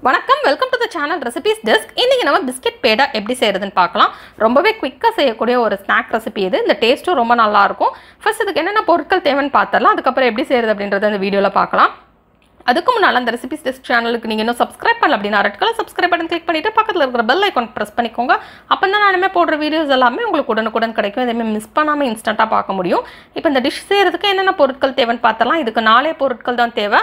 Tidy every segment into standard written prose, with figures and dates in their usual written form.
வணக்கம், welcome to the channel recipes desk. இன்றைக்கி நம்ம பிஸ்கெட் பேடா எப்படி செய்கிறதுன்னு பார்க்கலாம். ரொம்பவே குயிக்காக செய்யக்கூடிய ஒரு ஸ்நாக் ரெசிபி இது. இந்த டேஸ்ட்டும் ரொம்ப நல்லாயிருக்கும். ஃபர்ஸ்ட் இதுக்கு என்னென்ன பொருட்கள் தேவைன்னு பார்த்துடலாம். அதுக்கப்புறம் எப்படி செய்கிறது அப்படின்றத இந்த வீடியோவில் பார்க்கலாம். அதுக்கு முன்னால் அந்த ரெசிபீஸ் டெஸ்க் சேனலுக்கு நீங்கள் இன்னும் சப்ஸ்கிரைப் பண்ணல அப்படின்னா red colour subscribe button click பண்ணிவிட்டு பக்கத்தில் இருக்கிற பெல் ஐக்கான் ப்ரெஸ் பண்ணிக்கோங்க. அப்போ தான் நானுமே போடுற வீடியோஸ் எல்லாமே உங்களுக்கு உடனுக்குடன் கிடைக்கும். இதேமாதிரி மிஸ் பண்ணாமல் இன்ஸ்டண்ட்டாக பார்க்க முடியும். இப்போ இந்த டிஷ் செய்கிறதுக்கு என்னென்ன பொருட்கள் தேவைன்னு பார்த்தலாம். இதுக்கு 4 பொருட்கள் தான் தேவை.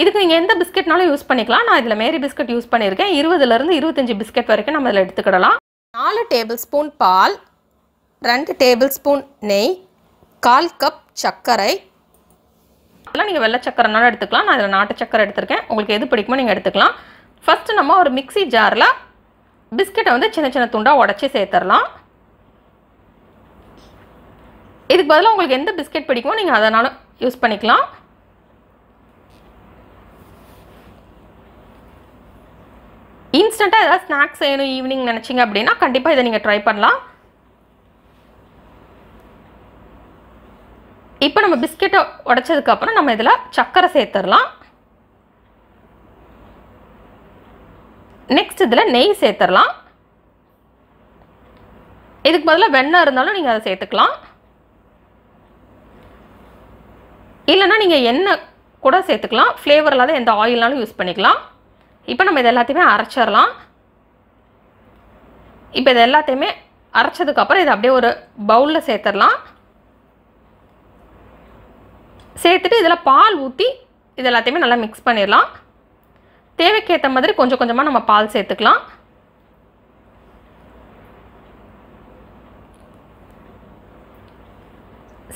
இதுக்கு நீங்கள் எந்த பிஸ்கெட்னாலும் யூஸ் பண்ணிக்கலாம். நான் இதில் மேரி பிஸ்கட் யூஸ் பண்ணியிருக்கேன். 20லேருந்து 25 பிஸ்கெட் வரைக்கும் நம்ம இதில் எடுத்துக்கிடலாம். 4 டேபிள் ஸ்பூன் பால், 2 டேபிள் ஸ்பூன் நெய், 1/4 கப் சர்க்கரை. அதெல்லாம் நீங்கள் வெள்ளை சர்க்கரைனாலும் எடுத்துக்கலாம். நான் இதில் நாட்டு சர்க்கரை எடுத்திருக்கேன். உங்களுக்கு எது பிடிக்குமோ நீங்கள் எடுத்துக்கலாம். ஃபஸ்ட்டு நம்ம ஒரு மிக்ஸி ஜாரில் பிஸ்கெட்டை வந்து சின்ன சின்ன துண்டாக உடச்சி சேர்த்துடலாம். இதுக்கு பதிலாக உங்களுக்கு எந்த பிஸ்கெட் பிடிக்குமோ நீங்கள் அதனாலும் யூஸ் பண்ணிக்கலாம். இன்ஸ்டண்ட்டாக ஏதாவது ஸ்நாக்ஸ் செய்யணும் ஈவினிங் நினச்சிங்க அப்படின்னா கண்டிப்பாக இதை நீங்கள் ட்ரை பண்ணலாம். இப்போ நம்ம பிஸ்கெட்டை உடைச்சதுக்கப்புறம் நம்ம இதில் சர்க்கரை சேர்த்துடலாம். நெக்ஸ்ட் இதில் நெய் சேர்த்துடலாம். இதுக்கு பதிலாக வெண்ணெய் இருந்தாலும் நீங்கள் அதை சேர்த்துக்கலாம். இல்லைன்னா நீங்கள் எண்ணெய் கூட சேர்த்துக்கலாம். ஃப்ளேவர் இல்லாத எந்த ஆயில்னாலும் யூஸ் பண்ணிக்கலாம். இப்போ நம்ம இது எல்லாத்தையுமே அரைச்சிடலாம். இப்போ இது எல்லாத்தையுமே அரைச்சதுக்கப்புறம் இதை அப்படியே ஒரு பவுலில் சேர்த்துடலாம். சேர்த்துட்டு இதில் பால் ஊற்றி இது எல்லாத்தையுமே நல்லா மிக்ஸ் பண்ணிடலாம். தேவைக்கேற்ற மாதிரி கொஞ்சம் கொஞ்சமாக நம்ம பால் சேர்த்துக்கலாம்.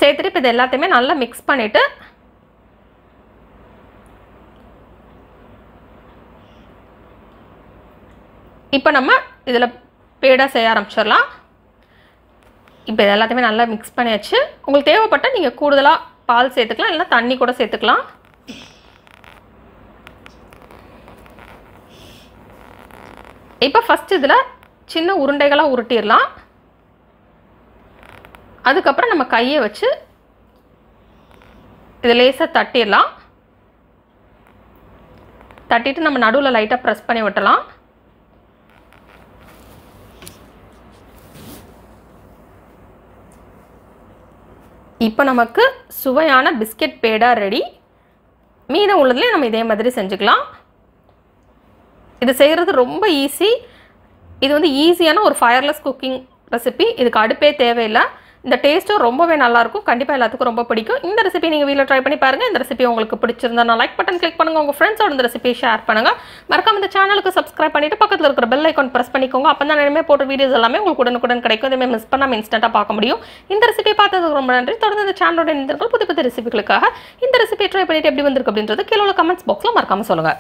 சேர்த்துட்டு இப்போ இது எல்லாத்தையுமே நல்லா மிக்ஸ் பண்ணிவிட்டு இப்போ நம்ம இதில் பேடா செய்ய ஆரம்பிச்சிடலாம். இப்போ இது எல்லாத்தையுமே நல்லா மிக்ஸ் பண்ணியாச்சு. உங்களுக்கு தேவைப்பட்டால் நீங்கள் கூடுதலாக பால் சேர்த்துக்கலாம், இல்லைனா தண்ணி கூட சேர்த்துக்கலாம். இப்போ ஃபஸ்ட் இதில் சின்ன உருண்டைகளாக உருட்டிடலாம். அதுக்கப்புறம் நம்ம கையை வச்சு இதை லேசாக தட்டிடலாம். தட்டிட்டு நம்ம நடுவில் லைட்டாக ப்ரெஸ் பண்ணி விட்டலாம். இப்போ நமக்கு சுவையான பிஸ்கெட் பேடா ரெடி. மீதம் உள்ளதுலேயே நம்ம இதே மாதிரி செஞ்சுக்கலாம். இது செய்கிறது ரொம்ப ஈஸி. இது வந்து ஈஸியான ஒரு ஃபயர்லெஸ் குக்கிங் ரெசிபி. இதுக்கு அடுப்பே தேவையில்லை. இந்த டேஸ்ட்டும் ரொம்பவே நல்லாயிருக்கும். கண்டிப்பாக எல்லாத்துக்கும் ரொம்ப பிடிக்கும். இந்த ரெசிபி நீங்கள் வீட்டில் ட்ரை பண்ணி பாருங்கள். இந்த ரெசிபி உங்களுக்கு பிடிச்சிருந்தா நான் லைக் பட்டன் கிளிக் பண்ணுங்கள். உங்கள் ஃப்ரெண்ட்ஸோட இந்த ரெசிபியை ஷேர் பண்ணுங்கள். மறக்காம இந்த சேனலுக்கு சப்ஸ்கிரைப் பண்ணிவிட்டு பக்கத்தில் இருக்கிற பெல் ஐக்கான் ப்ரெஸ் பண்ணிக்கோங்க. அப்போ தான் நிறைய போட்ட வீடியோஸ் எல்லாமே உங்களுக்கு உடனுக்குடன் கிடைக்கும். இதே மிஸ் பண்ணாமல் இன்ஸ்டண்ட்டாக பார்க்க முடியும். இந்த ரெசிபியை பார்த்ததுக்கு ரொம்ப நன்றி. தொடர்ந்து இந்த சேனலோட இணைந்திருங்கள். புது புது ரெசிபிகளுக்காக இந்த ரெசிபியை ட்ரை பண்ணிவிட்டு எப்படி வந்திருக்கு அப்படின்றது கீழே உள்ள கமெண்ட்ஸ் பாக்ஸில் மறக்காமல் சொல்லுங்கள்.